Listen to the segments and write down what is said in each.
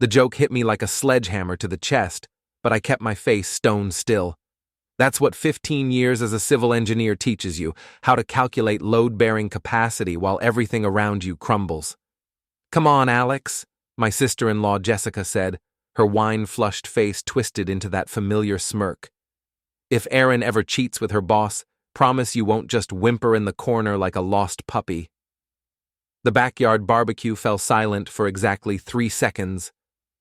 The joke hit me like a sledgehammer to the chest, but I kept my face stone still. That's what 15 years as a civil engineer teaches you, how to calculate load-bearing capacity while everything around you crumbles. "Come on, Alex," my sister-in-law Jessica said, her wine-flushed face twisted into that familiar smirk. "If Erin ever cheats with her boss, promise you won't just whimper in the corner like a lost puppy." The backyard barbecue fell silent for exactly 3 seconds,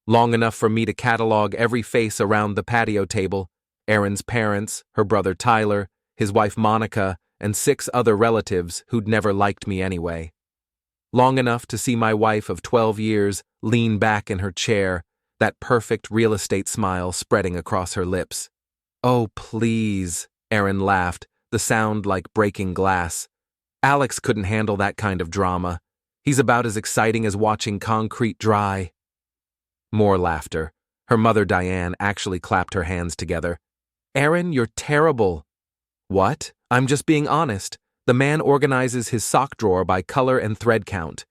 long enough for me to catalog every face around the patio table: Erin's parents, her brother Tyler, his wife Monica, and 6 other relatives who'd never liked me anyway. Long enough to see my wife of 12 years lean back in her chair, that perfect real estate smile spreading across her lips. "Oh, please," Erin laughed, the sound like breaking glass. "Alex couldn't handle that kind of drama. He's about as exciting as watching concrete dry." More laughter. Her mother Diane actually clapped her hands together. "Erin, you're terrible." "What? I'm just being honest. The man organizes his sock drawer by color and thread count.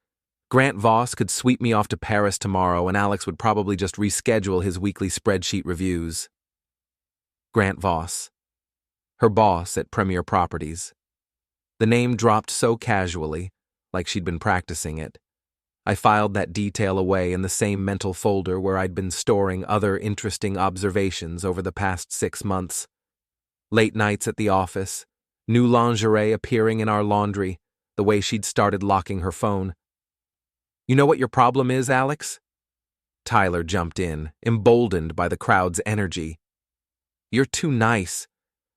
Grant Voss could sweep me off to Paris tomorrow, and Alex would probably just reschedule his weekly spreadsheet reviews." Grant Voss. Her boss at Premier Properties. The name dropped so casually, like she'd been practicing it. I filed that detail away in the same mental folder where I'd been storing other interesting observations over the past 6 months. Late nights at the office, new lingerie appearing in our laundry, the way she'd started locking her phone. "You know what your problem is, Alex?" Tyler jumped in, emboldened by the crowd's energy. "You're too nice.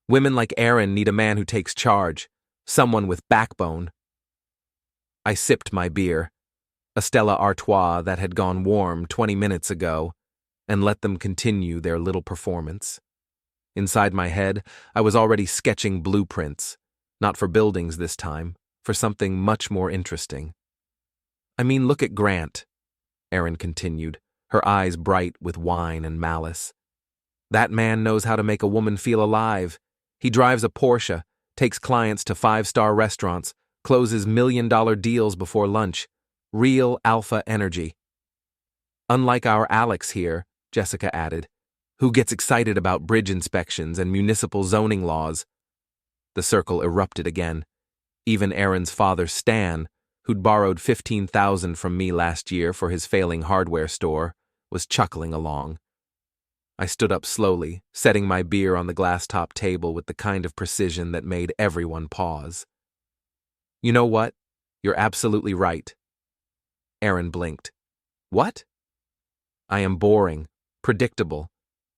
Women like Erin need a man who takes charge, someone with backbone." I sipped my beer, a Stella Artois that had gone warm 20 minutes ago, and let them continue their little performance. Inside my head, I was already sketching blueprints, not for buildings this time, for something much more interesting. "I mean, look at Grant," Erin continued, her eyes bright with wine and malice. "That man knows how to make a woman feel alive. He drives a Porsche, takes clients to 5-star restaurants, closes million-dollar deals before lunch. Real alpha energy." "Unlike our Alex here," Jessica added, "who gets excited about bridge inspections and municipal zoning laws." The circle erupted again. Even Erin's father, Stan, who'd borrowed $15,000 from me last year for his failing hardware store, was chuckling along. I stood up slowly, setting my beer on the glass-top table with the kind of precision that made everyone pause. "You know what? You're absolutely right." Erin blinked. "What?" "I am boring, predictable,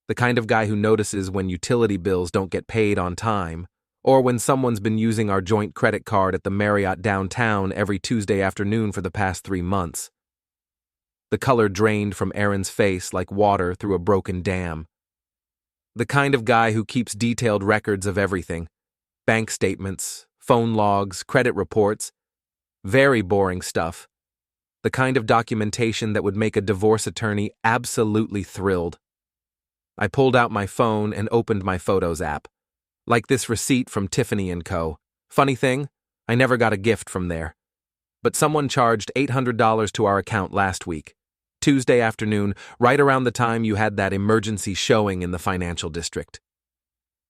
the kind of guy who notices when utility bills don't get paid on time, or when someone's been using our joint credit card at the Marriott downtown every Tuesday afternoon for the past 3 months. The color drained from Erin's face like water through a broken dam. "The kind of guy who keeps detailed records of everything. Bank statements, phone logs, credit reports. Very boring stuff. The kind of documentation that would make a divorce attorney absolutely thrilled." I pulled out my phone and opened my Photos app. Like this receipt from Tiffany & Co. Funny thing, I never got a gift from there. But someone charged $800 to our account last week, Tuesday afternoon, right around the time you had that emergency showing in the financial district.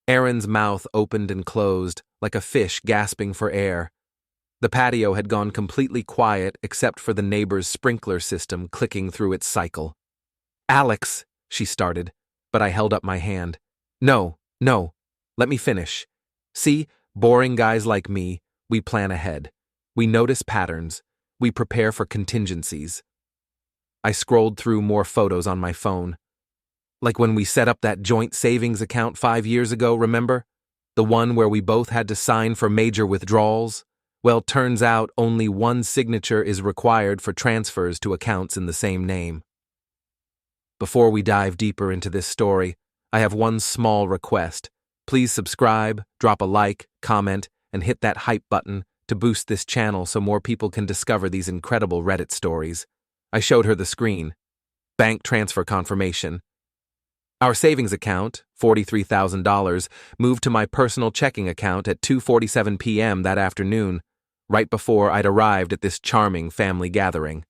Erin's mouth opened and closed, like a fish gasping for air. The patio had gone completely quiet except for the neighbor's sprinkler system clicking through its cycle. "Alex," she started, but I held up my hand. No, let me finish. "See, boring guys like me, we plan ahead. We notice patterns. We prepare for contingencies." I scrolled through more photos on my phone. "Like when we set up that joint savings account 5 years ago, remember? The one where we both had to sign for major withdrawals? Well, turns out only one signature is required for transfers to accounts in the same name." Before we dive deeper into this story, I have one small request. Please subscribe, drop a like, comment, and hit that hype button to boost this channel so more people can discover these incredible Reddit stories. I showed her the screen. Bank transfer confirmation. Our savings account, $43,000, moved to my personal checking account at 2:47 p.m. that afternoon, right before I'd arrived at this charming family gathering.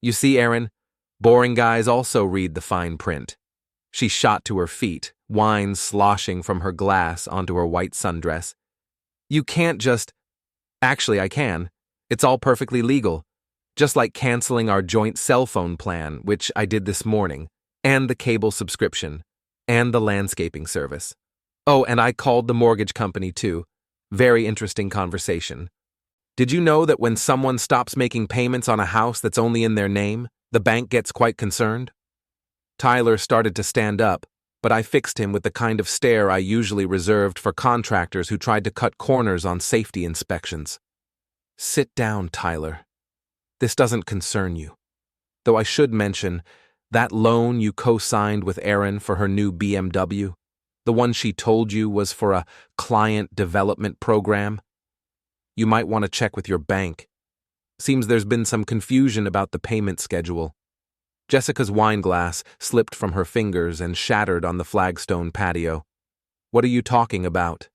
"You see, Erin, Boring guys also read the fine print. She shot to her feet, wine sloshing from her glass onto her white sundress. You can't just… Actually, I can. It's all perfectly legal. Just like canceling our joint cell phone plan, which I did this morning, and the cable subscription, and the landscaping service. Oh, and I called the mortgage company too. Very interesting conversation. Did you know that when someone stops making payments on a house that's only in their name, the bank gets quite concerned? Tyler started to stand up, but I fixed him with the kind of stare I usually reserved for contractors who tried to cut corners on safety inspections. Sit down, Tyler. This doesn't concern you. Though I should mention, that loan you co-signed with Erin for her new BMW, the one she told you was for a client development program, you might want to check with your bank. Seems there's been some confusion about the payment schedule. Jessica's wine glass slipped from her fingers and shattered on the flagstone patio. What are you talking about?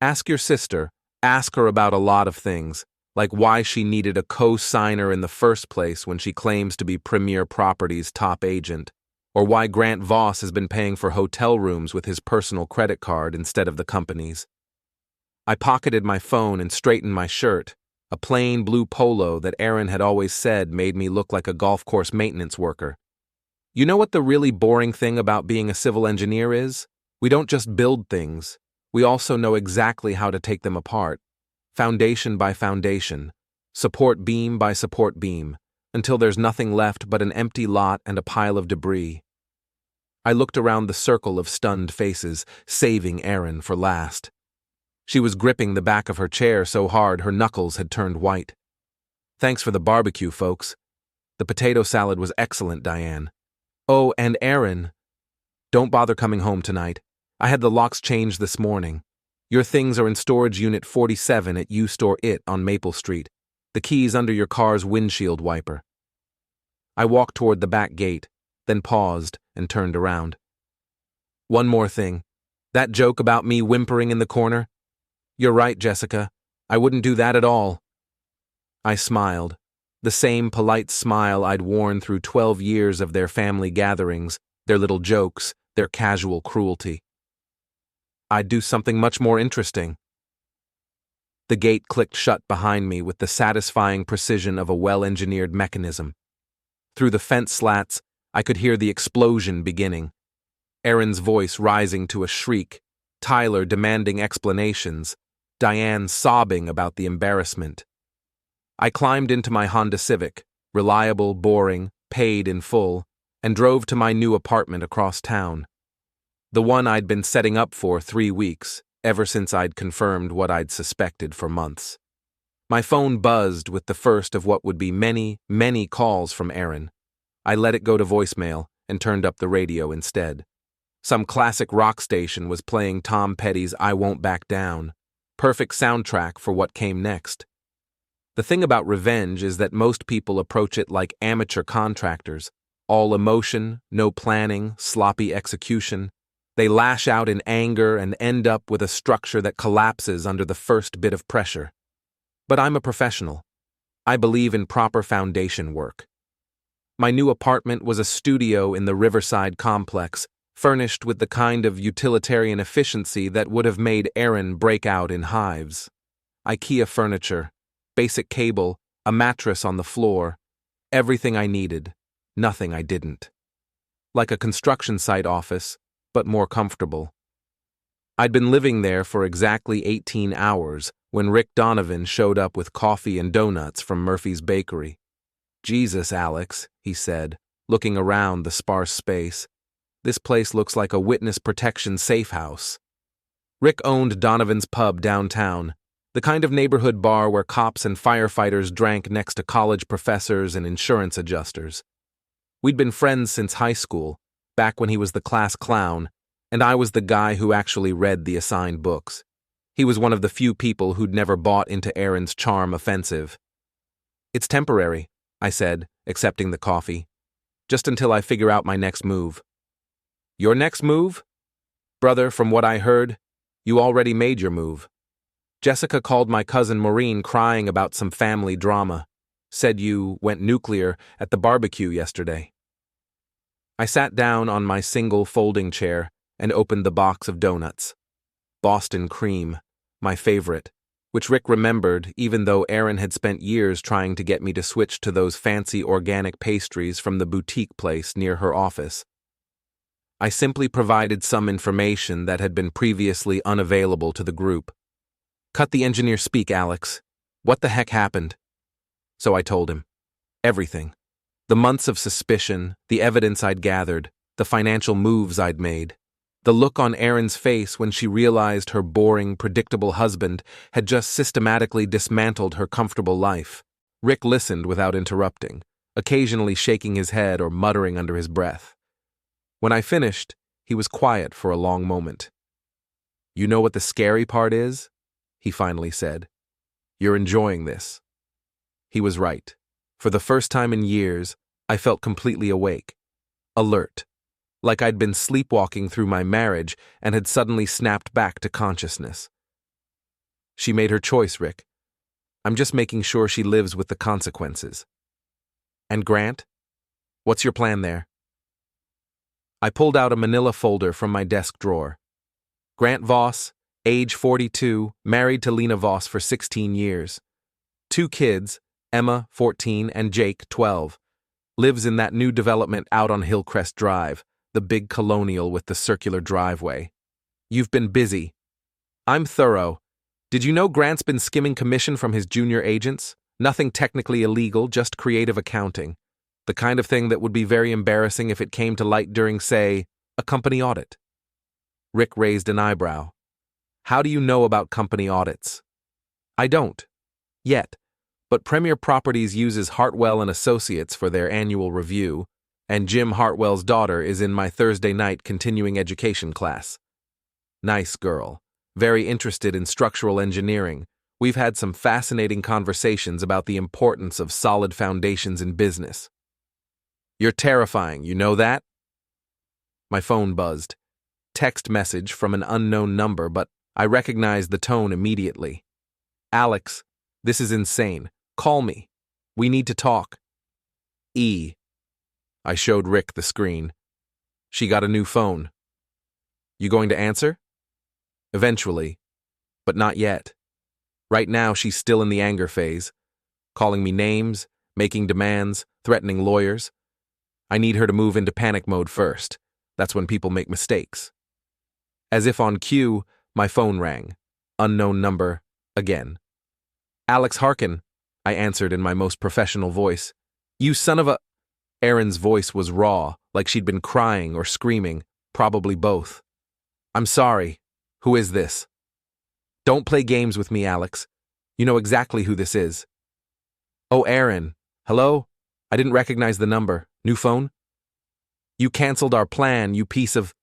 Ask your sister. Ask her about a lot of things, like why she needed a co-signer in the first place when she claims to be Premier Properties' top agent, or why Grant Voss has been paying for hotel rooms with his personal credit card instead of the company's. I pocketed my phone and straightened my shirt, a plain blue polo that Erin had always said made me look like a golf course maintenance worker. You know what the really boring thing about being a civil engineer is? We don't just build things. We also know exactly how to take them apart, foundation by foundation, support beam by support beam, until there's nothing left but an empty lot and a pile of debris. I looked around the circle of stunned faces, saving Erin for last. She was gripping the back of her chair so hard her knuckles had turned white. Thanks for the barbecue, folks. The potato salad was excellent, Diane. Oh, and Erin, don't bother coming home tonight. I had the locks changed this morning. Your things are in storage unit 47 at U Store It on Maple Street. The key's under your car's windshield wiper. I walked toward the back gate, then paused and turned around. One more thing. That joke about me whimpering in the corner? You're right, Jessica. I wouldn't do that at all. I smiled, the same polite smile I'd worn through 12 years of their family gatherings, their little jokes, their casual cruelty. I'd do something much more interesting. The gate clicked shut behind me with the satisfying precision of a well-engineered mechanism. Through the fence slats, I could hear the explosion beginning. Erin's voice rising to a shriek, Tyler demanding explanations, Diane sobbing about the embarrassment. I climbed into my Honda Civic, reliable, boring, paid in full, and drove to my new apartment across town. The one I'd been setting up for 3 weeks, ever since I'd confirmed what I'd suspected for months. My phone buzzed with the first of what would be many, many calls from Erin. I let it go to voicemail and turned up the radio instead. Some classic rock station was playing Tom Petty's I Won't Back Down, perfect soundtrack for what came next. The thing about revenge is that most people approach it like amateur contractors, all emotion, no planning, sloppy execution. They lash out in anger and end up with a structure that collapses under the first bit of pressure. But I'm a professional. I believe in proper foundation work. My new apartment was a studio in the Riverside complex, furnished with the kind of utilitarian efficiency that would have made Erin break out in hives. IKEA furniture, basic cable, a mattress on the floor, everything I needed, nothing I didn't. Like a construction site office, but more comfortable. I'd been living there for exactly 18 hours when Rick Donovan showed up with coffee and donuts from Murphy's Bakery. Jesus, Alex, he said, looking around the sparse space. This place looks like a witness protection safe house. Rick owned Donovan's Pub downtown, the kind of neighborhood bar where cops and firefighters drank next to college professors and insurance adjusters. We'd been friends since high school, back when he was the class clown, and I was the guy who actually read the assigned books. He was one of the few people who'd never bought into Erin's charm offensive. It's temporary, I said, accepting the coffee. Just until I figure out my next move. Your next move? Brother, from what I heard, you already made your move. Jessica called my cousin Maureen crying about some family drama. Said you went nuclear at the barbecue yesterday. I sat down on my single folding chair and opened the box of donuts. Boston cream, my favorite, which Rick remembered even though Aaron had spent years trying to get me to switch to those fancy organic pastries from the boutique place near her office. I simply provided some information that had been previously unavailable to the group. "Cut the engineer speak, Alex. What the heck happened?" So I told him. Everything. The months of suspicion, the evidence I'd gathered, the financial moves I'd made. The look on Erin's face when she realized her boring, predictable husband had just systematically dismantled her comfortable life. Rick listened without interrupting, occasionally shaking his head or muttering under his breath. When I finished, he was quiet for a long moment. "You know what the scary part is?" he finally said. "You're enjoying this." He was right. For the first time in years, I felt completely awake, alert, like I'd been sleepwalking through my marriage and had suddenly snapped back to consciousness. "She made her choice, Rick. I'm just making sure she lives with the consequences." "And Grant? What's your plan there?" I pulled out a manila folder from my desk drawer. Grant Voss, age 42, married to Lena Voss for 16 years. 2 kids, Emma, 14, and Jake, 12. Lives in that new development out on Hillcrest Drive, the big colonial with the circular driveway. "You've been busy." "I'm thorough. Did you know Grant's been skimming commission from his junior agents? Nothing technically illegal, just creative accounting. The kind of thing that would be very embarrassing if it came to light during, say, a company audit." Rick raised an eyebrow. "How do you know about company audits?" "I don't. Yet. But Premier Properties uses Hartwell and Associates for their annual review, and Jim Hartwell's daughter is in my Thursday night continuing education class. Nice girl. Very interested in structural engineering. We've had some fascinating conversations about the importance of solid foundations in business." "You're terrifying, you know that?" My phone buzzed. Text message from an unknown number, but I recognized the tone immediately. "Alex, this is insane. Call me. We need to talk." I showed Rick the screen. "She got a new phone." "You going to answer?" "Eventually. But not yet. Right now she's still in the anger phase, calling me names, making demands, threatening lawyers. I need her to move into panic mode first. That's when people make mistakes." As if on cue, my phone rang. Unknown number, again. "Alex Harkin," I answered in my most professional voice. "You son of a—" Erin's voice was raw, like she'd been crying or screaming, probably both. "I'm sorry. Who is this?" "Don't play games with me, Alex. You know exactly who this is." "Oh, Erin. Hello? I didn't recognize the number. New phone?" "You canceled our plan, you piece of—"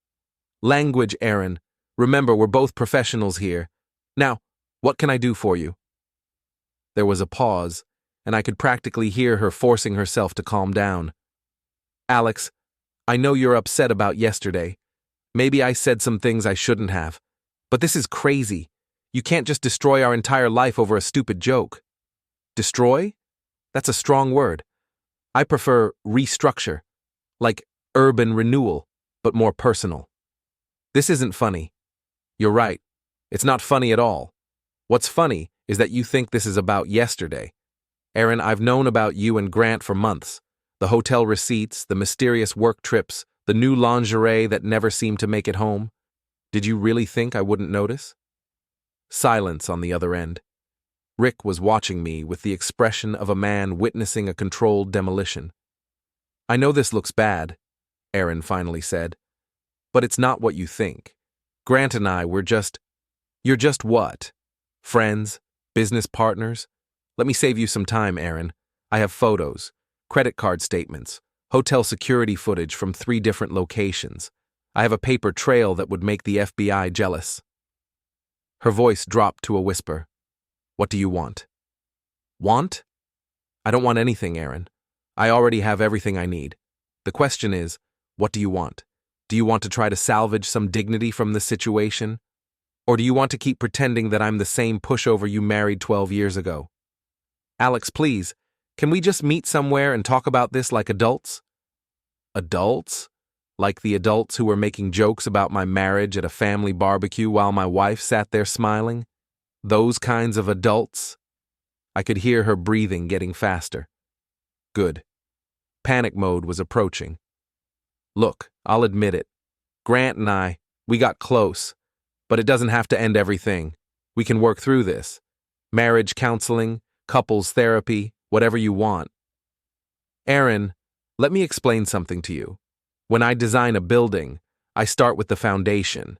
"Language, Erin. Remember, we're both professionals here. Now, what can I do for you?" There was a pause, and I could practically hear her forcing herself to calm down. "Alex, I know you're upset about yesterday. Maybe I said some things I shouldn't have. But this is crazy. You can't just destroy our entire life over a stupid joke." "Destroy? That's a strong word. I prefer restructure. Like urban renewal, but more personal. This isn't funny." "You're right. It's not funny at all. What's funny is that you think this is about yesterday. Erin, I've known about you and Grant for months. The hotel receipts, the mysterious work trips, the new lingerie that never seemed to make it home. Did you really think I wouldn't notice?" Silence on the other end. Rick was watching me with the expression of a man witnessing a controlled demolition. "I know this looks bad," Erin finally said, "but it's not what you think. Grant and I, we're just—" "You're just what? Friends? Business partners? Let me save you some time, Erin. I have photos, credit card statements, hotel security footage from 3 different locations. I have a paper trail that would make the FBI jealous." Her voice dropped to a whisper. "What do you want?" "Want? I don't want anything, Erin. I already have everything I need. The question is, what do you want? Do you want to try to salvage some dignity from the situation? Or do you want to keep pretending that I'm the same pushover you married 12 years ago? Alex, please, can we just meet somewhere and talk about this like adults?" "Adults? Like the adults who were making jokes about my marriage at a family barbecue while my wife sat there smiling? Those kinds of adults? I could hear her breathing getting faster. Good. Panic mode was approaching. Look, I'll admit it. Grant and we got close. But it doesn't have to end everything. We can work through this. Marriage counseling, couples therapy, whatever you want. Aaron, let me explain something to you. When I design a building, I start with the foundation.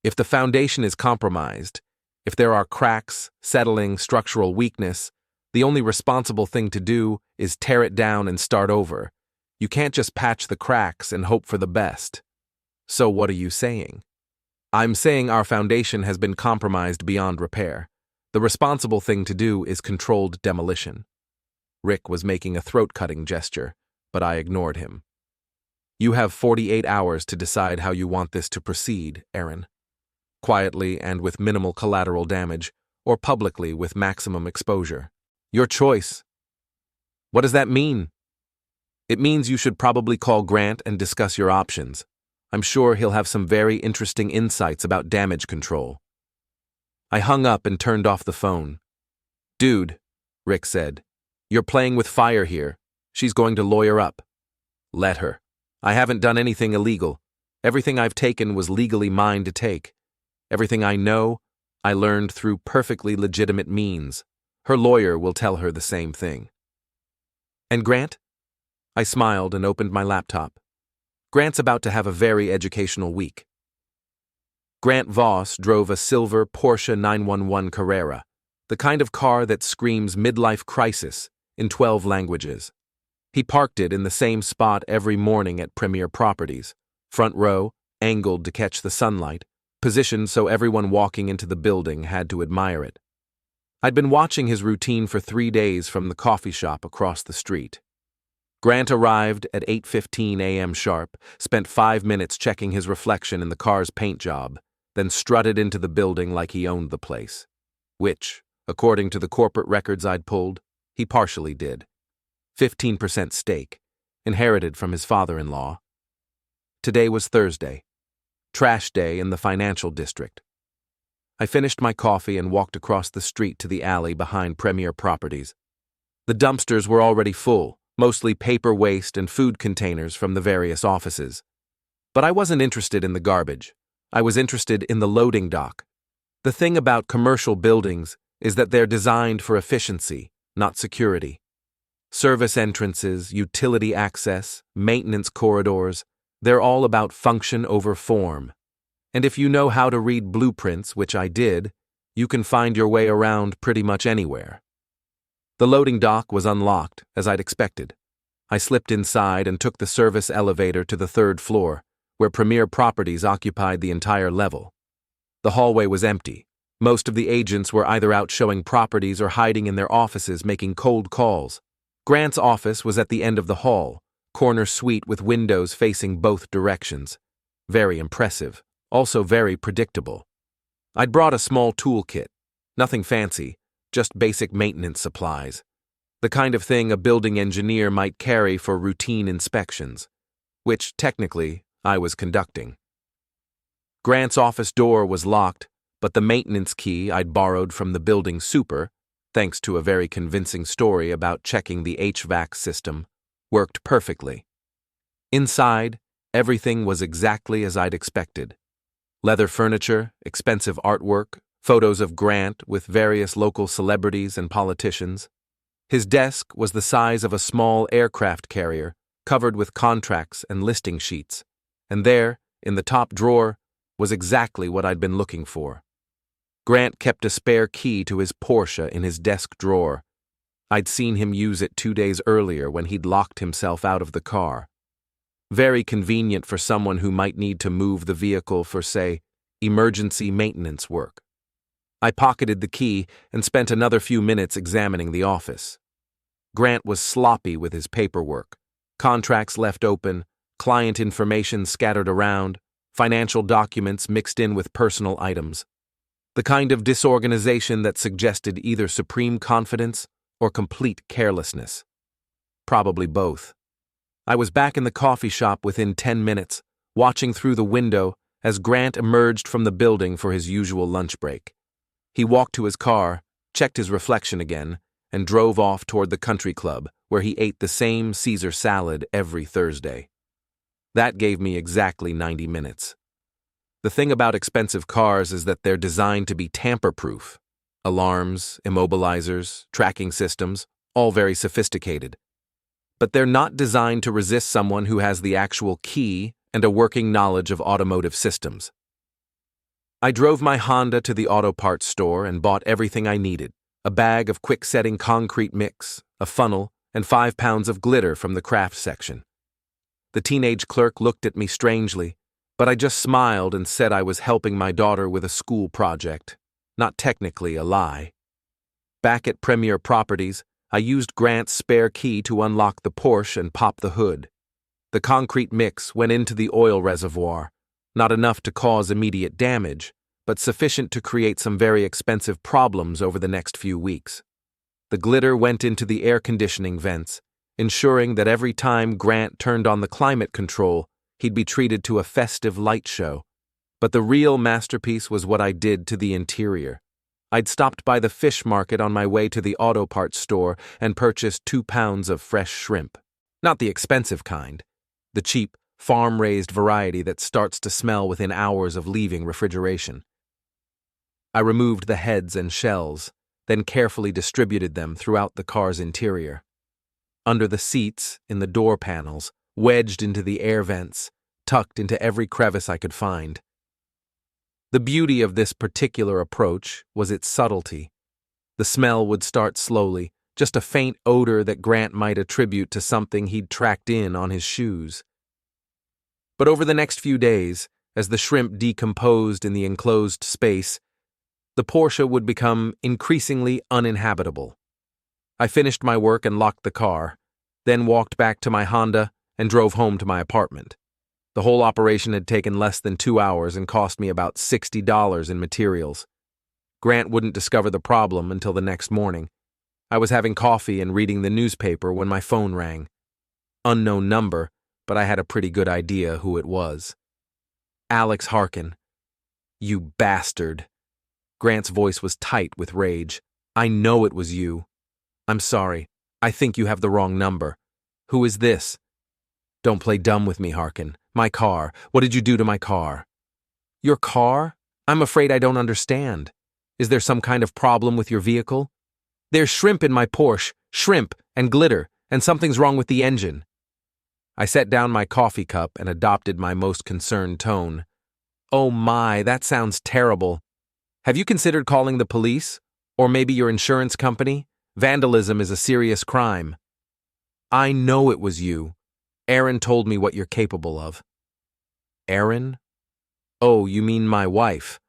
If the foundation is compromised, if there are cracks, settling, structural weakness, the only responsible thing to do is tear it down and start over. You can't just patch the cracks and hope for the best. So what are you saying? I'm saying our foundation has been compromised beyond repair. The responsible thing to do is controlled demolition. Rick was making a throat-cutting gesture, but I ignored him. You have 48 hours to decide how you want this to proceed, Aaron. Quietly and with minimal collateral damage, or publicly with maximum exposure. Your choice. What does that mean? It means you should probably call Grant and discuss your options. I'm sure he'll have some very interesting insights about damage control. I hung up and turned off the phone. Dude, Rick said, you're playing with fire here. She's going to lawyer up. Let her. I haven't done anything illegal. Everything I've taken was legally mine to take. Everything I know, I learned through perfectly legitimate means. Her lawyer will tell her the same thing. And Grant? I smiled and opened my laptop. Grant's about to have a very educational week. Grant Voss drove a silver Porsche 911 Carrera, the kind of car that screams midlife crisis in 12 languages. He parked it in the same spot every morning at Premier Properties, front row, angled to catch the sunlight, positioned so everyone walking into the building had to admire it. I'd been watching his routine for 3 days from the coffee shop across the street. Grant arrived at 8:15 a.m. sharp, spent 5 minutes checking his reflection in the car's paint job, then strutted into the building like he owned the place. Which, according to the corporate records I'd pulled, he partially did. 15% stake, inherited from his father-in-law. Today was Thursday, trash day in the financial district. I finished my coffee and walked across the street to the alley behind Premier Properties. The dumpsters were already full, mostly paper waste and food containers from the various offices. But I wasn't interested in the garbage. I was interested in the loading dock. The thing about commercial buildings is that they're designed for efficiency, not security. Service entrances, utility access, maintenance corridors, they're all about function over form. And if you know how to read blueprints, which I did, you can find your way around pretty much anywhere. The loading dock was unlocked, as I'd expected. I slipped inside and took the service elevator to the 3rd floor, where Premier Properties occupied the entire level. The hallway was empty. Most of the agents were either out showing properties or hiding in their offices making cold calls. Grant's office was at the end of the hall, corner suite with windows facing both directions. Very impressive, also very predictable. I'd brought a small toolkit, nothing fancy, just basic maintenance supplies. The kind of thing a building engineer might carry for routine inspections, which, technically, I was conducting. Grant's office door was locked, but the maintenance key I'd borrowed from the building super, thanks to a very convincing story about checking the HVAC system, worked perfectly. Inside, everything was exactly as I'd expected. Leather furniture, expensive artwork, photos of Grant with various local celebrities and politicians. His desk was the size of a small aircraft carrier, covered with contracts and listing sheets, and there, in the top drawer, was exactly what I'd been looking for. Grant kept a spare key to his Porsche in his desk drawer. I'd seen him use it 2 days earlier when he'd locked himself out of the car. Very convenient for someone who might need to move the vehicle for, say, emergency maintenance work. I pocketed the key and spent another few minutes examining the office. Grant was sloppy with his paperwork. Contracts left open, client information scattered around, financial documents mixed in with personal items. The kind of disorganization that suggested either supreme confidence or complete carelessness. Probably both. I was back in the coffee shop within 10 minutes, watching through the window as Grant emerged from the building for his usual lunch break. He walked to his car, checked his reflection again, and drove off toward the country club, where he ate the same Caesar salad every Thursday. That gave me exactly 90 minutes. The thing about expensive cars is that they're designed to be tamper-proof. Alarms, immobilizers, tracking systems, all very sophisticated. But they're not designed to resist someone who has the actual key and a working knowledge of automotive systems. I drove my Honda to the auto parts store and bought everything I needed: a bag of quick-setting concrete mix, a funnel, and 5 pounds of glitter from the craft section. The teenage clerk looked at me strangely, but I just smiled and said I was helping my daughter with a school project, not technically a lie. Back at Premier Properties, I used Grant's spare key to unlock the Porsche and pop the hood. The concrete mix went into the oil reservoir, not enough to cause immediate damage, but sufficient to create some very expensive problems over the next few weeks. The glitter went into the air conditioning vents, ensuring that every time Grant turned on the climate control, he'd be treated to a festive light show. But the real masterpiece was what I did to the interior. I'd stopped by the fish market on my way to the auto parts store and purchased 2 pounds of fresh shrimp. Not the expensive kind, the cheap, farm-raised variety that starts to smell within hours of leaving refrigeration. I removed the heads and shells, then carefully distributed them throughout the car's interior. Under the seats, in the door panels, wedged into the air vents, tucked into every crevice I could find. The beauty of this particular approach was its subtlety. The smell would start slowly, just a faint odor that Grant might attribute to something he'd tracked in on his shoes. But over the next few days, as the shrimp decomposed in the enclosed space, the Porsche would become increasingly uninhabitable. I finished my work and locked the car, then walked back to my Honda and drove home to my apartment. The whole operation had taken less than 2 hours and cost me about $60 in materials. Grant wouldn't discover the problem until the next morning. I was having coffee and reading the newspaper when my phone rang. Unknown number, but I had a pretty good idea who it was. Alex Harkin. You bastard. Grant's voice was tight with rage. I know it was you. I'm sorry. I think you have the wrong number. Who is this? Don't play dumb with me, Harkin. My car. What did you do to my car? Your car? I'm afraid I don't understand. Is there some kind of problem with your vehicle? There's shrimp in my Porsche, shrimp and glitter, and something's wrong with the engine. I set down my coffee cup and adopted my most concerned tone. Oh my, that sounds terrible. Have you considered calling the police? Or maybe your insurance company? Vandalism is a serious crime. I know it was you. Aaron told me what you're capable of. Aaron? Oh, you mean my wife.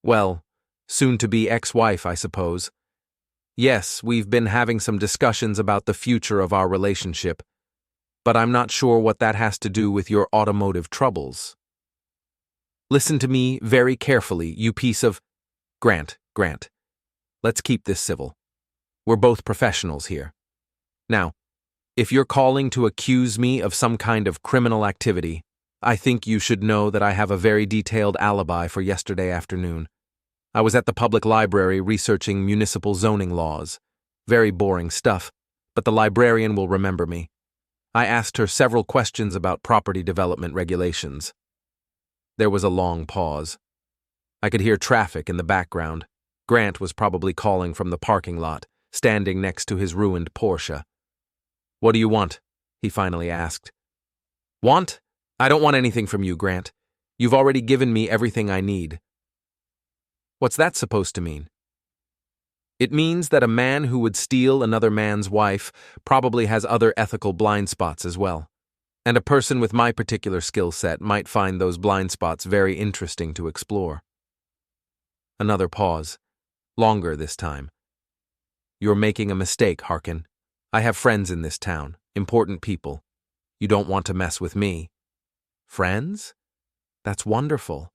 Well, soon-to-be ex-wife, I suppose. Yes, we've been having some discussions about the future of our relationship, but I'm not sure what that has to do with your automotive troubles. Listen to me very carefully, you piece of... Grant. Let's keep this civil. We're both professionals here. Now, if you're calling to accuse me of some kind of criminal activity, I think you should know that I have a very detailed alibi for yesterday afternoon. I was at the public library researching municipal zoning laws. Very boring stuff, but the librarian will remember me. I asked her several questions about property development regulations. There was a long pause. I could hear traffic in the background. Grant was probably calling from the parking lot, standing next to his ruined Porsche. What do you want? He finally asked. Want? I don't want anything from you, Grant. You've already given me everything I need. What's that supposed to mean? It means that a man who would steal another man's wife probably has other ethical blind spots as well. And a person with my particular skill set might find those blind spots very interesting to explore. Another pause. Longer this time. You're making a mistake, Harkin. I have friends in this town, important people. You don't want to mess with me. Friends? That's wonderful.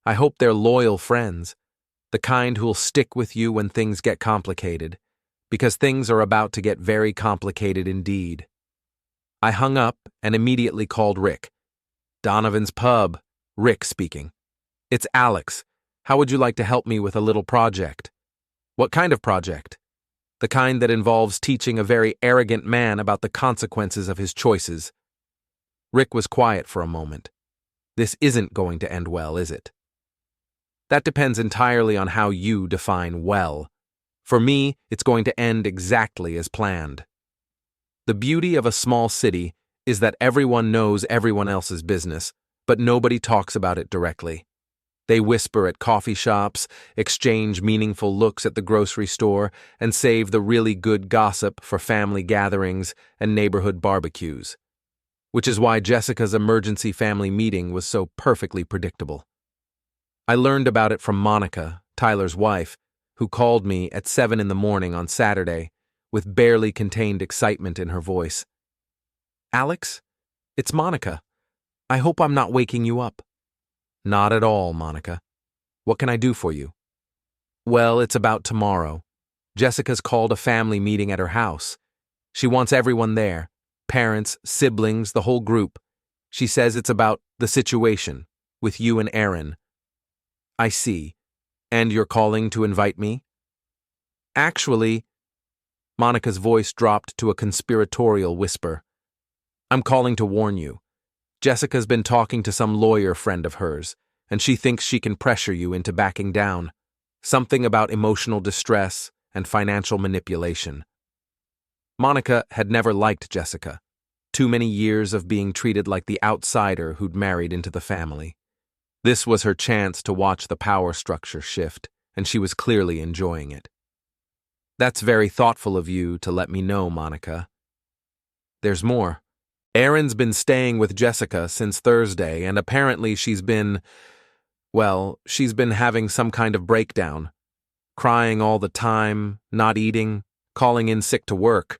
I hope they're loyal friends, the kind who'll stick with you when things get complicated, because things are about to get very complicated indeed. I hung up and immediately called Rick. Donovan's Pub. Rick speaking. It's Alex. How would you like to help me with a little project? What kind of project? The kind that involves teaching a very arrogant man about the consequences of his choices. Rick was quiet for a moment. This isn't going to end well, is it? That depends entirely on how you define well. For me, it's going to end exactly as planned. The beauty of a small city is that everyone knows everyone else's business, but nobody talks about it directly. They whisper at coffee shops, exchange meaningful looks at the grocery store, and save the really good gossip for family gatherings and neighborhood barbecues. Which is why Jessica's emergency family meeting was so perfectly predictable. I learned about it from Monica, Tyler's wife, who called me at 7 a.m. on Saturday with barely contained excitement in her voice. Alex, it's Monica. I hope I'm not waking you up. Not at all, Monica. What can I do for you? Well, it's about tomorrow. Jessica's called a family meeting at her house. She wants everyone there, parents, siblings, the whole group. She says it's about the situation with you and Aaron. I see. And you're calling to invite me? Actually, Monica's voice dropped to a conspiratorial whisper. I'm calling to warn you. Jessica's been talking to some lawyer friend of hers, and she thinks she can pressure you into backing down. Something about emotional distress and financial manipulation. Monica had never liked Jessica. Too many years of being treated like the outsider who'd married into the family. This was her chance to watch the power structure shift, and she was clearly enjoying it. That's very thoughtful of you to let me know, Monica. There's more. Erin's been staying with Jessica since Thursday, and apparently she's been having some kind of breakdown. Crying all the time, not eating, calling in sick to work.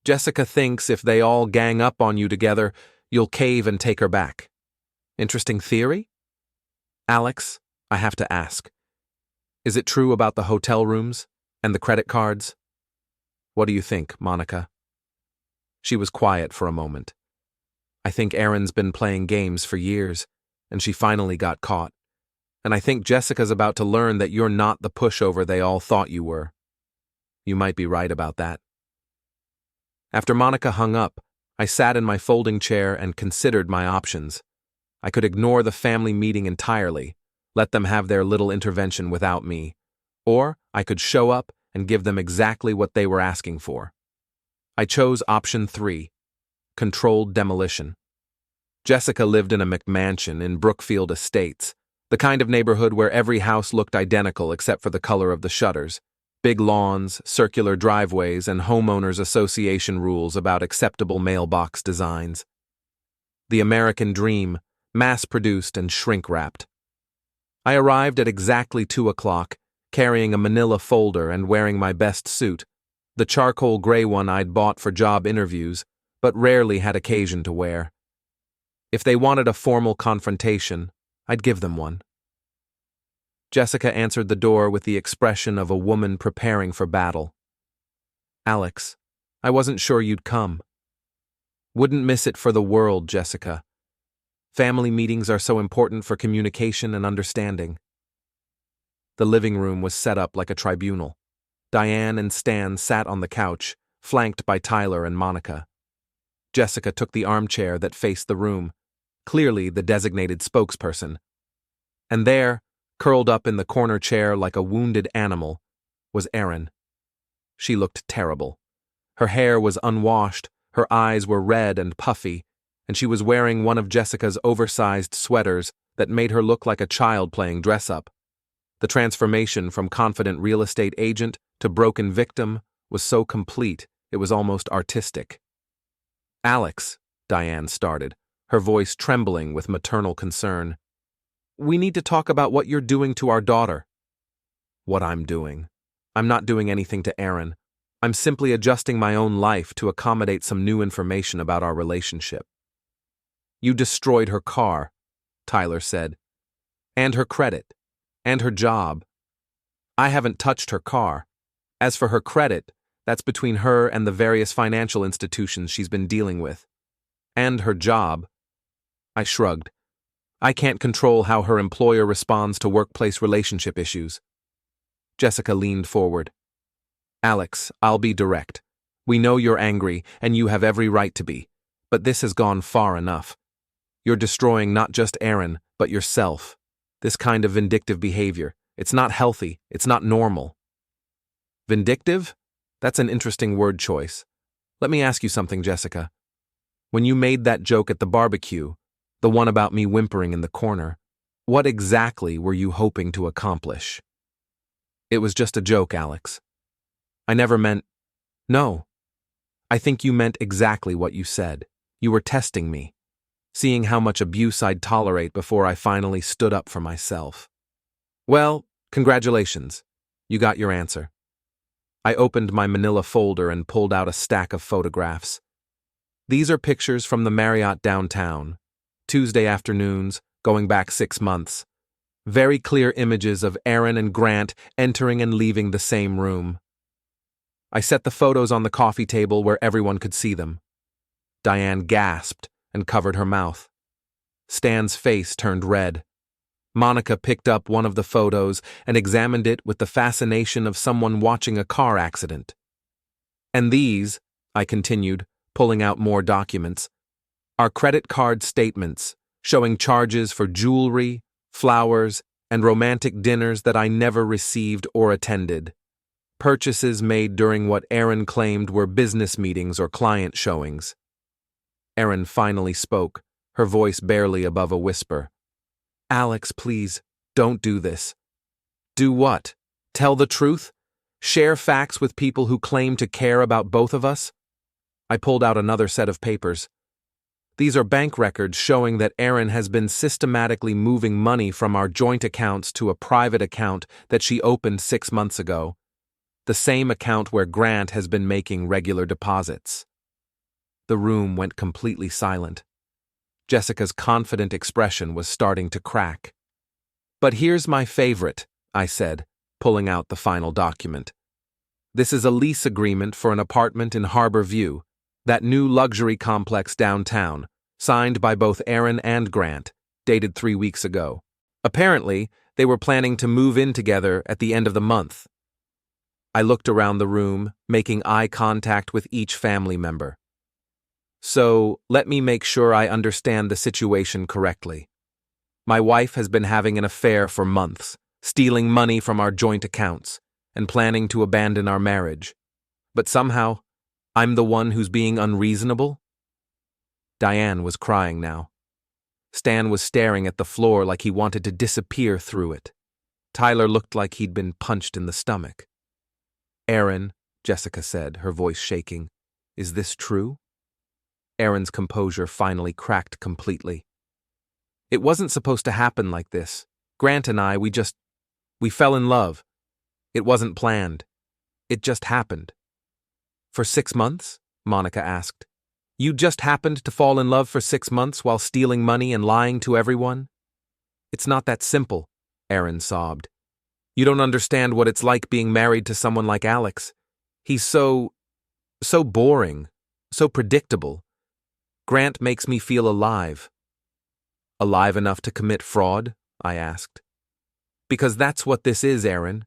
Jessica thinks if they all gang up on you together, you'll cave and take her back. Interesting theory? Alex, I have to ask. Is it true about the hotel rooms and the credit cards? What do you think, Monica? She was quiet for a moment. I think Erin's been playing games for years, and she finally got caught. And I think Jessica's about to learn that you're not the pushover they all thought you were. You might be right about that. After Monica hung up, I sat in my folding chair and considered my options. I could ignore the family meeting entirely, let them have their little intervention without me, or I could show up and give them exactly what they were asking for. I chose option 3, controlled demolition. Jessica lived in a McMansion in Brookfield Estates, the kind of neighborhood where every house looked identical except for the color of the shutters, big lawns, circular driveways, and homeowners association rules about acceptable mailbox designs. The American dream, mass-produced and shrink-wrapped. I arrived at exactly 2 o'clock, carrying a manila folder and wearing my best suit, the charcoal gray one I'd bought for job interviews, but rarely had occasion to wear. If they wanted a formal confrontation, I'd give them one. Jessica answered the door with the expression of a woman preparing for battle. Alex, I wasn't sure you'd come. Wouldn't miss it for the world, Jessica. Family meetings are so important for communication and understanding. The living room was set up like a tribunal. Diane and Stan sat on the couch, flanked by Tyler and Monica. Jessica took the armchair that faced the room, clearly the designated spokesperson. And there, curled up in the corner chair like a wounded animal, was Erin. She looked terrible. Her hair was unwashed, her eyes were red and puffy, and she was wearing one of Jessica's oversized sweaters that made her look like a child playing dress-up. The transformation from confident real estate agent to broken victim was so complete, it was almost artistic. Alex, Diane started, her voice trembling with maternal concern. We need to talk about what you're doing to our daughter. What I'm doing? I'm not doing anything to Erin. I'm simply adjusting my own life to accommodate some new information about our relationship. You destroyed her car, Tyler said. And her credit. And her job. I haven't touched her car. As for her credit, that's between her and the various financial institutions she's been dealing with. And her job. I shrugged. I can't control how her employer responds to workplace relationship issues. Jessica leaned forward. Alex, I'll be direct. We know you're angry, and you have every right to be. But this has gone far enough. You're destroying not just Aaron, but yourself. This kind of vindictive behavior. It's not healthy. It's not normal. Vindictive? That's an interesting word choice. Let me ask you something, Jessica. When you made that joke at the barbecue, the one about me whimpering in the corner, what exactly were you hoping to accomplish? It was just a joke, Alex. I never meant... No. I think you meant exactly what you said. You were testing me, seeing how much abuse I'd tolerate before I finally stood up for myself. Well, congratulations. You got your answer. I opened my manila folder and pulled out a stack of photographs. These are pictures from the Marriott downtown, Tuesday afternoons, going back 6 months. Very clear images of Aaron and Grant entering and leaving the same room. I set the photos on the coffee table where everyone could see them. Diane gasped and covered her mouth. Stan's face turned red. Monica picked up one of the photos and examined it with the fascination of someone watching a car accident. And these, I continued, pulling out more documents, are credit card statements showing charges for jewelry, flowers, and romantic dinners that I never received or attended. Purchases made during what Aaron claimed were business meetings or client showings. Aaron finally spoke, her voice barely above a whisper. Alex, please, don't do this. Do what? Tell the truth? Share facts with people who claim to care about both of us? I pulled out another set of papers. These are bank records showing that Aaron has been systematically moving money from our joint accounts to a private account that she opened 6 months ago. The same account where Grant has been making regular deposits. The room went completely silent. Jessica's confident expression was starting to crack. But here's my favorite, I said, pulling out the final document. This is a lease agreement for an apartment in Harbor View, that new luxury complex downtown, signed by both Aaron and Grant, dated 3 weeks ago. Apparently, they were planning to move in together at the end of the month. I looked around the room, making eye contact with each family member. So, let me make sure I understand the situation correctly. My wife has been having an affair for months, stealing money from our joint accounts, and planning to abandon our marriage. But somehow, I'm the one who's being unreasonable? Diane was crying now. Stan was staring at the floor like he wanted to disappear through it. Tyler looked like he'd been punched in the stomach. Aaron, Jessica said, her voice shaking, is this true? Aaron's composure finally cracked completely. It wasn't supposed to happen like this. Grant and I, we fell in love. It wasn't planned. It just happened. For 6 months? Monica asked. You just happened to fall in love for 6 months while stealing money and lying to everyone? It's not that simple, Aaron sobbed. You don't understand what it's like being married to someone like Alex. He's so boring, so predictable. Grant makes me feel alive. Alive enough to commit fraud? I asked. Because that's what this is, Aaron.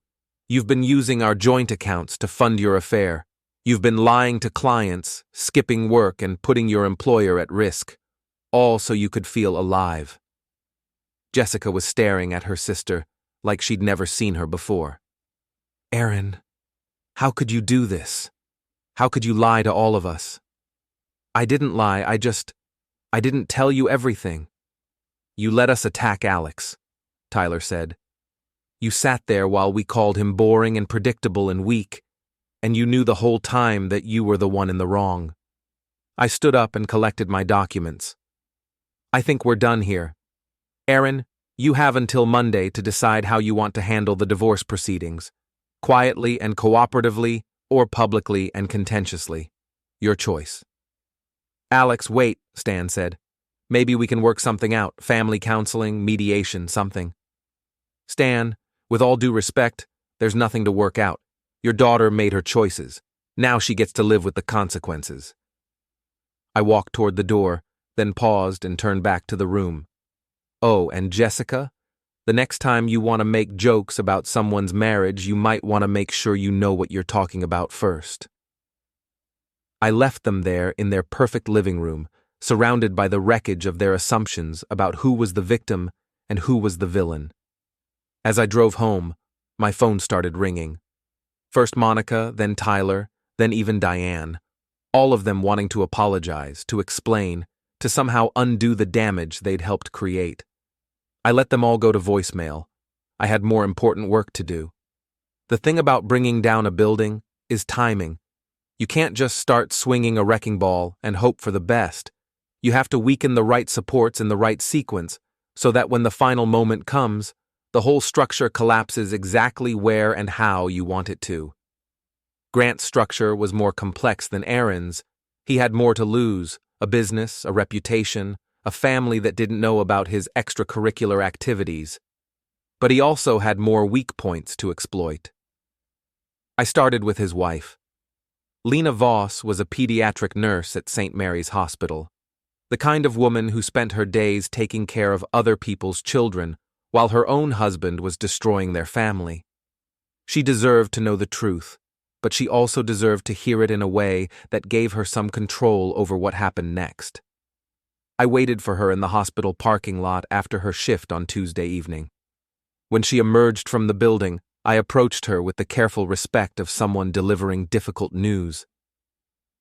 You've been using our joint accounts to fund your affair. You've been lying to clients, skipping work, and putting your employer at risk, all so you could feel alive. Jessica was staring at her sister like she'd never seen her before. Aaron, how could you do this? How could you lie to all of us? I didn't lie, I didn't tell you everything. You let us attack Alex, Tyler said. You sat there while we called him boring and predictable and weak, and you knew the whole time that you were the one in the wrong. I stood up and collected my documents. I think we're done here. Aaron, you have until Monday to decide how you want to handle the divorce proceedings, quietly and cooperatively, or publicly and contentiously. Your choice. Alex, wait, Stan said. Maybe we can work something out, family counseling, mediation, something. Stan, with all due respect, there's nothing to work out. Your daughter made her choices. Now she gets to live with the consequences. I walked toward the door, then paused and turned back to the room. "Oh, and Jessica? The next time you want to make jokes about someone's marriage, you might want to make sure you know what you're talking about first." I left them there in their perfect living room, surrounded by the wreckage of their assumptions about who was the victim and who was the villain. As I drove home, my phone started ringing. First Monica, then Tyler, then even Diane, all of them wanting to apologize, to explain, to somehow undo the damage they'd helped create. I let them all go to voicemail. I had more important work to do. The thing about bringing down a building is timing. You can't just start swinging a wrecking ball and hope for the best. You have to weaken the right supports in the right sequence so that when the final moment comes, the whole structure collapses exactly where and how you want it to. Grant's structure was more complex than Aaron's. He had more to lose, a business, a reputation, a family that didn't know about his extracurricular activities. But he also had more weak points to exploit. I started with his wife. Lena Voss was a pediatric nurse at St. Mary's Hospital, the kind of woman who spent her days taking care of other people's children while her own husband was destroying their family. She deserved to know the truth, but she also deserved to hear it in a way that gave her some control over what happened next. I waited for her in the hospital parking lot after her shift on Tuesday evening. When she emerged from the building, I approached her with the careful respect of someone delivering difficult news.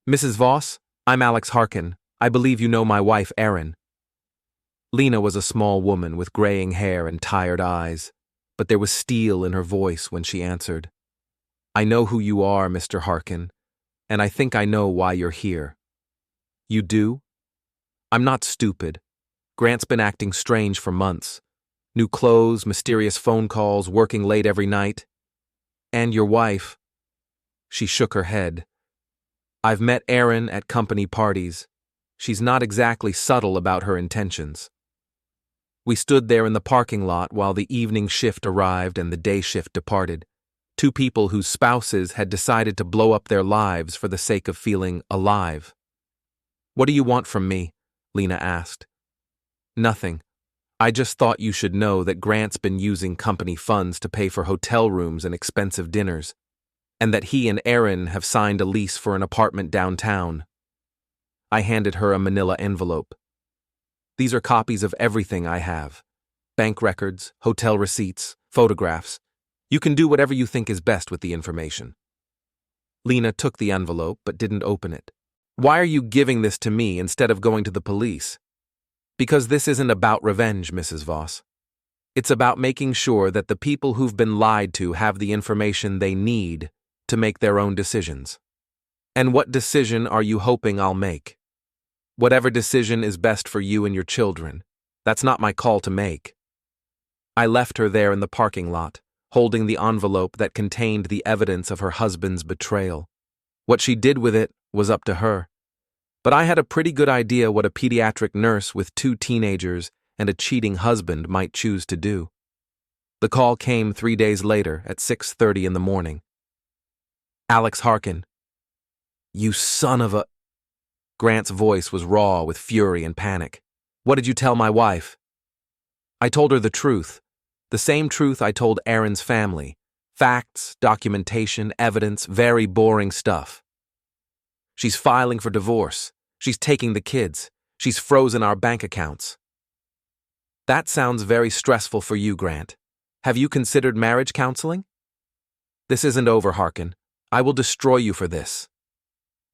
"Mrs. Voss, I'm Alex Harkin. I believe you know my wife, Erin." Lena was a small woman with graying hair and tired eyes, but there was steel in her voice when she answered. "I know who you are, Mr. Harkin, and I think I know why you're here." "You do?" "I'm not stupid. Grant's been acting strange for months. New clothes, mysterious phone calls, working late every night. And your wife." She shook her head. "I've met Erin at company parties. She's not exactly subtle about her intentions." We stood there in the parking lot while the evening shift arrived and the day shift departed. Two people whose spouses had decided to blow up their lives for the sake of feeling alive. "What do you want from me?" Lena asked. "Nothing. I just thought you should know that Grant's been using company funds to pay for hotel rooms and expensive dinners, and that he and Erin have signed a lease for an apartment downtown." I handed her a manila envelope. "These are copies of everything I have. Bank records, hotel receipts, photographs. You can do whatever you think is best with the information." Lena took the envelope but didn't open it. "Why are you giving this to me instead of going to the police?" "Because this isn't about revenge, Mrs. Voss. It's about making sure that the people who've been lied to have the information they need to make their own decisions." "And what decision are you hoping I'll make?" "Whatever decision is best for you and your children. That's not my call to make." I left her there in the parking lot, holding the envelope that contained the evidence of her husband's betrayal. What she did with it was up to her. But I had a pretty good idea what a pediatric nurse with 2 teenagers and a cheating husband might choose to do. The call came 3 days later at 6:30 in the morning. "Alex Harkin." "You son of a—" Grant's voice was raw with fury and panic. "What did you tell my wife?" "I told her the truth. The same truth I told Erin's family. Facts, documentation, evidence, very boring stuff. She's filing for divorce. She's taking the kids. She's frozen our bank accounts." "That sounds very stressful for you, Grant. Have you considered marriage counseling?" "This isn't over, Harkin. I will destroy you for this."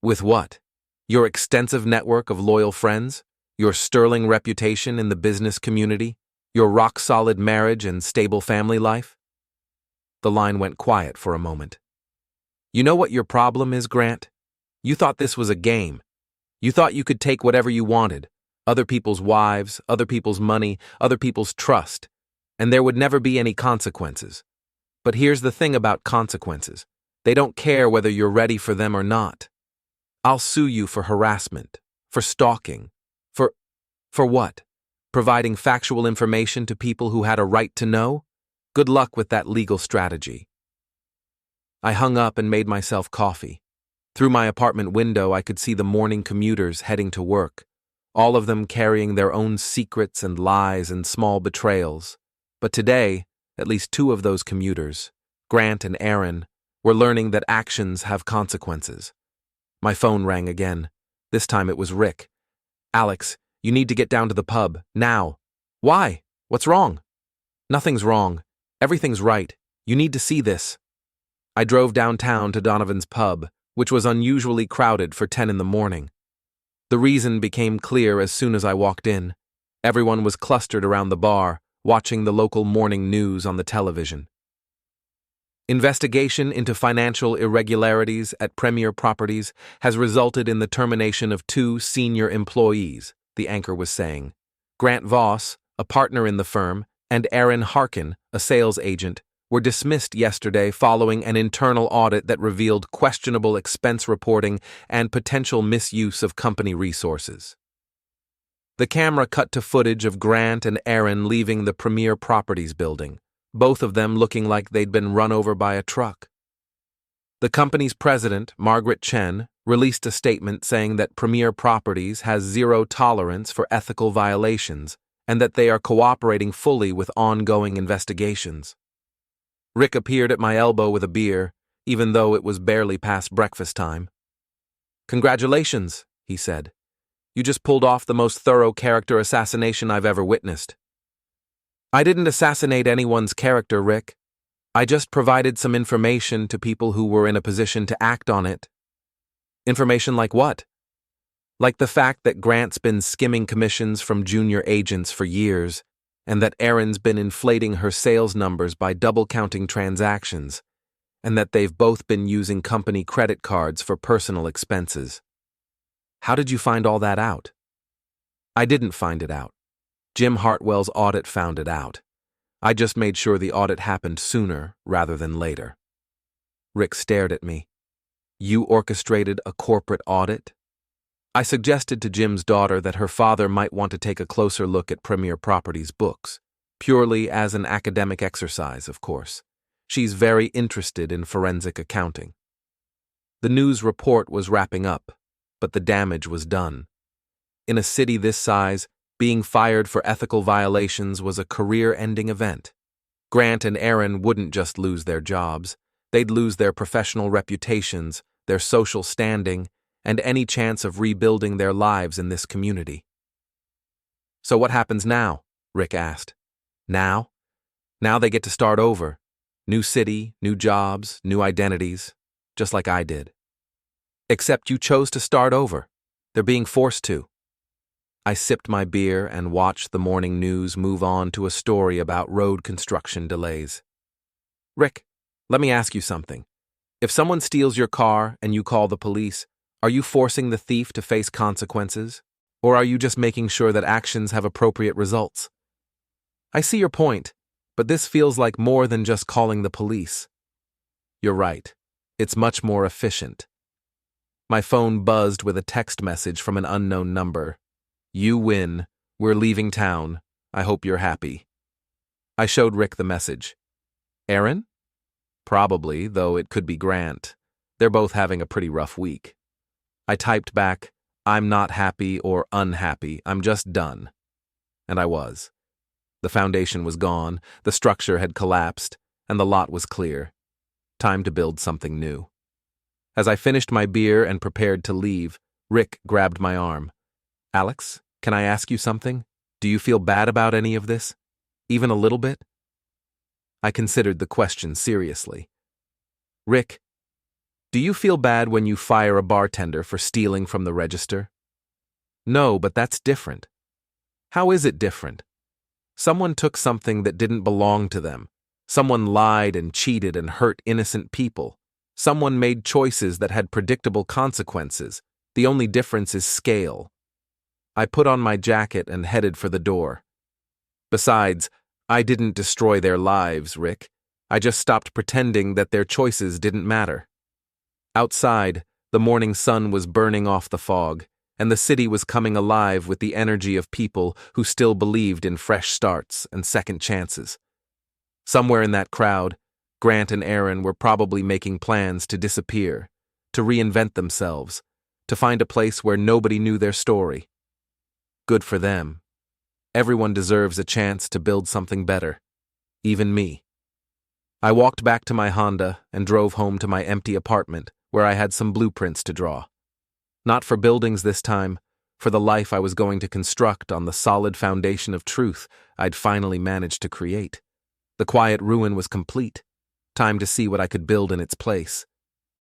"With what? Your extensive network of loyal friends? Your sterling reputation in the business community? Your rock-solid marriage and stable family life?" The line went quiet for a moment. "You know what your problem is, Grant? You thought this was a game. You thought you could take whatever you wanted, other people's wives, other people's money, other people's trust, and there would never be any consequences. But here's the thing about consequences. They don't care whether you're ready for them or not. I'll sue you for harassment, for stalking, for what? Providing factual information to people who had a right to know? Good luck with that legal strategy." I hung up and made myself coffee. Through my apartment window, I could see the morning commuters heading to work. all of them carrying their own secrets and lies and small betrayals. But today, at least two of those commuters, Grant and Aaron, were learning that actions have consequences. My phone rang again. This time it was Rick. "Alex, you need to get down to the pub, now." "Why? What's wrong?" "Nothing's wrong. Everything's right. You need to see this." I drove downtown to Donovan's pub, which was unusually crowded for 10 in the morning. The reason became clear as soon as I walked in. Everyone was clustered around the bar, watching the local morning news on the television. Investigation into financial irregularities at Premier Properties has resulted in the termination of 2 senior employees, the anchor was saying. Grant Voss, a partner in the firm, and Aaron Harkin, a sales agent, were dismissed yesterday following an internal audit that revealed questionable expense reporting and potential misuse of company resources. The camera cut to footage of Grant and Aaron leaving the Premier Properties building, both of them looking like they'd been run over by a truck. The company's president, Margaret Chen, released a statement saying that Premier Properties has zero tolerance for ethical violations and that they are cooperating fully with ongoing investigations. Rick appeared at my elbow with a beer, even though it was barely past breakfast time. "Congratulations," he said. "You just pulled off the most thorough character assassination I've ever witnessed." "I didn't assassinate anyone's character, Rick. I just provided some information to people who were in a position to act on it." "Information like what?" "Like the fact that Grant's been skimming commissions from junior agents for years, and that Erin's been inflating her sales numbers by double-counting transactions, and that they've both been using company credit cards for personal expenses." "How did you find all that out?" "I didn't find it out. Jim Hartwell's audit found it out. I just made sure the audit happened sooner rather than later." Rick stared at me. "You orchestrated a corporate audit?" I suggested to Jim's daughter that her father might want to take a closer look at Premier Properties books, purely as an academic exercise, of course. She's very interested in forensic accounting. The news report was wrapping up, but the damage was done. In a city this size, being fired for ethical violations was a career-ending event. Grant and Aaron wouldn't just lose their jobs, they'd lose their professional reputations, their social standing, and any chance of rebuilding their lives in this community. "So what happens now?" Rick asked. "Now? Now they get to start over. New city, new jobs, new identities, just like I did. Except you chose to start over. They're being forced to." I sipped my beer and watched the morning news move on to a story about road construction delays. "Rick, let me ask you something. If someone steals your car and you call the police, are you forcing the thief to face consequences, or are you just making sure that actions have appropriate results?" "I see your point, but this feels like more than just calling the police." "You're right. It's much more efficient." My phone buzzed with a text message from an unknown number. "You win. We're leaving town. I hope you're happy." I showed Rick the message. "Aaron?" "Probably, though it could be Grant. They're both having a pretty rough week." I typed back, "I'm not happy or unhappy, I'm just done." And I was. The foundation was gone, the structure had collapsed, and the lot was clear. Time to build something new. As I finished my beer and prepared to leave, Rick grabbed my arm. "Alex, can I ask you something? Do you feel bad about any of this? Even a little bit?" I considered the question seriously. "Rick, do you feel bad when you fire a bartender for stealing from the register?" "No, but that's different." "How is it different?" "Someone took something that didn't belong to them. Someone lied and cheated and hurt innocent people. Someone made choices that had predictable consequences. The only difference is scale." I put on my jacket and headed for the door. "Besides, I didn't destroy their lives, Rick. I just stopped pretending that their choices didn't matter." Outside, the morning sun was burning off the fog, and the city was coming alive with the energy of people who still believed in fresh starts and second chances. Somewhere in that crowd, Grant and Aaron were probably making plans to disappear, to reinvent themselves, to find a place where nobody knew their story. Good for them. Everyone deserves a chance to build something better. Even me. I walked back to my Honda and drove home to my empty apartment, where I had some blueprints to draw. Not for buildings this time, for the life I was going to construct on the solid foundation of truth I'd finally managed to create. The quiet ruin was complete. Time to see what I could build in its place.